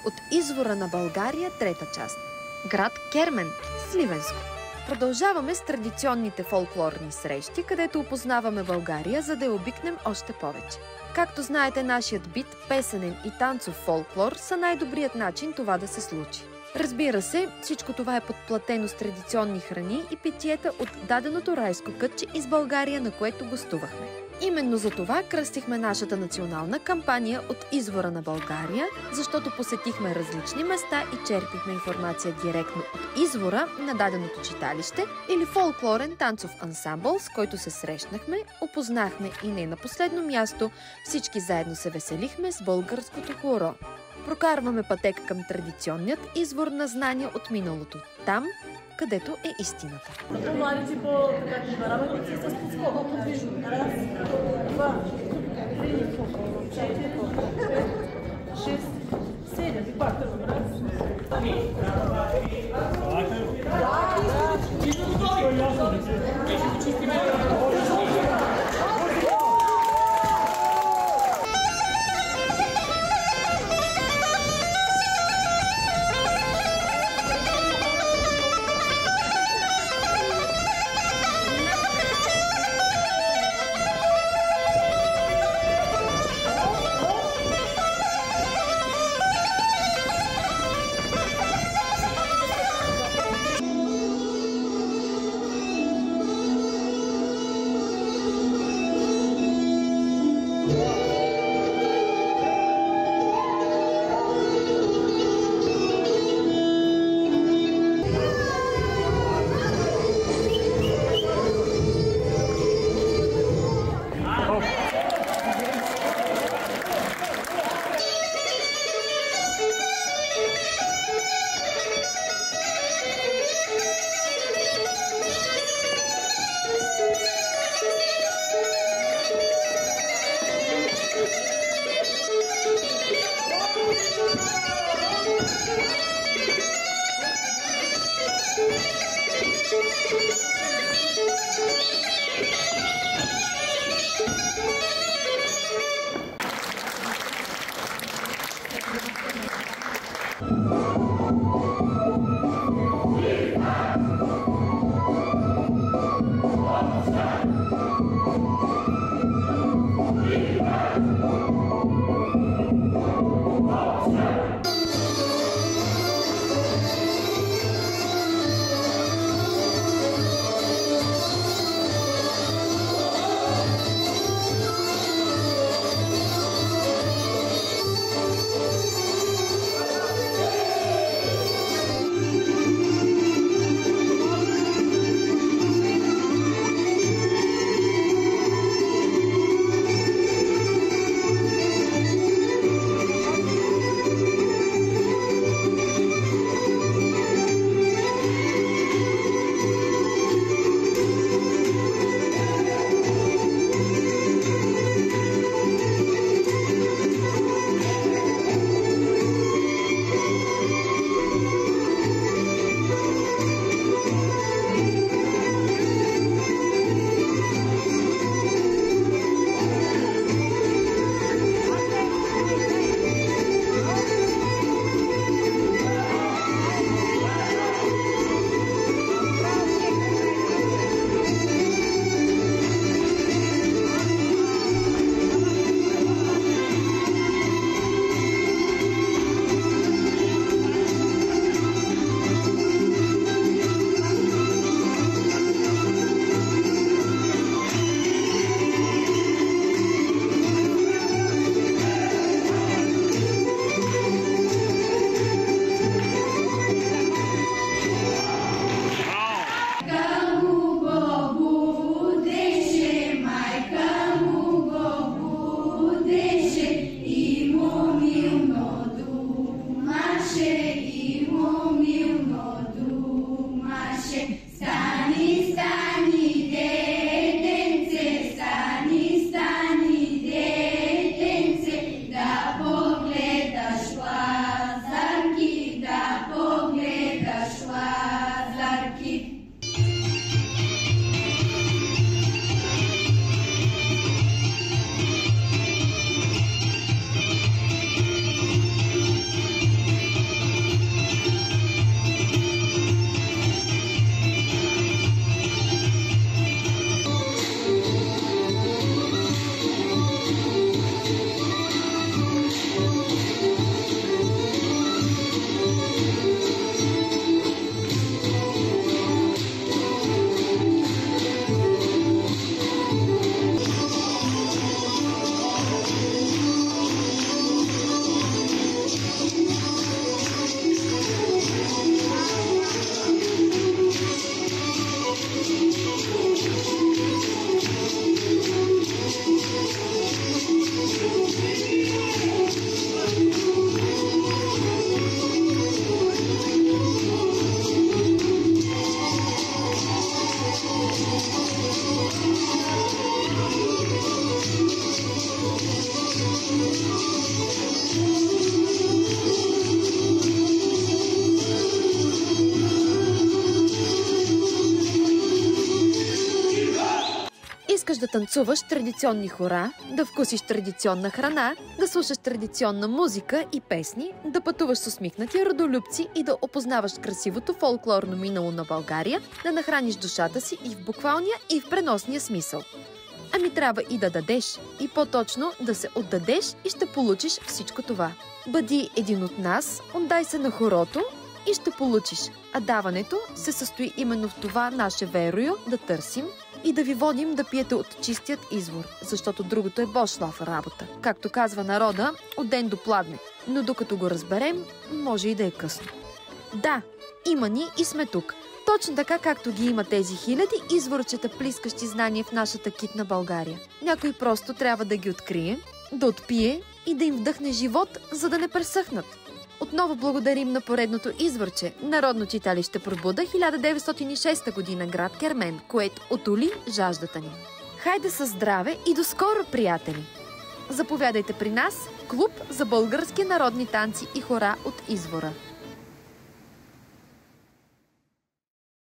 От извора на България, трета част. Град Кермен, Сливенско. Продължаваме с традиционните фолклорни срещи, където опознаваме България, за да я обикнем още повече. Както знаете, нашият бит, песенен и танцов фолклор са най-добрият начин това да се случи. Разбира се, всичко това е подплатено с традиционни храни и питиета от даденото райско кътче из България, на което гостувахме. Именно за това кръстихме нашата национална кампания от извора на България, защото посетихме различни места и черпихме информация директно от извора на даденото читалище или фолклорен танцов ансамбъл, с който се срещнахме, опознахме и не на последно място всички заедно се веселихме с българското хоро. Прокарваме пътека към традиционният извор на знания от миналото, там, където е истината. Младите по-така работници с подскока подвижно. Раз, два, три, четири, шест, седем. И пак раз. да танцуваш традиционни хора, да вкусиш традиционна храна, да слушаш традиционна музика и песни, да пътуваш с усмихнати родолюбци и да опознаваш красивото фолклорно минало на България, да нахраниш душата си и в буквалния, и в преносния смисъл. Ами трябва и да дадеш, и по-точно да се отдадеш и ще получиш всичко това. Бъди един от нас, отдай се на хорото и ще получиш. А даването се състои именно в това наше верою да търсим и да ви водим да пиете от чистият извор, защото другото е бошлафа работа. Както казва народа, от ден до пладне. Но докато го разберем, може и да е късно. Да, има ни и сме тук. Точно така, както ги има тези хиляди изворчета, плискащи знания в нашата китна България. Някой просто трябва да ги открие, да отпие и да им вдъхне живот, за да не пресъхнат. Отново благодарим на поредното извърче, Народно читалище Пробуда, 1906 година, град Кермен, което отоли жаждата ни. Хайде със здраве и до скоро, приятели! Заповядайте при нас, клуб за български народни танци и хора от извора.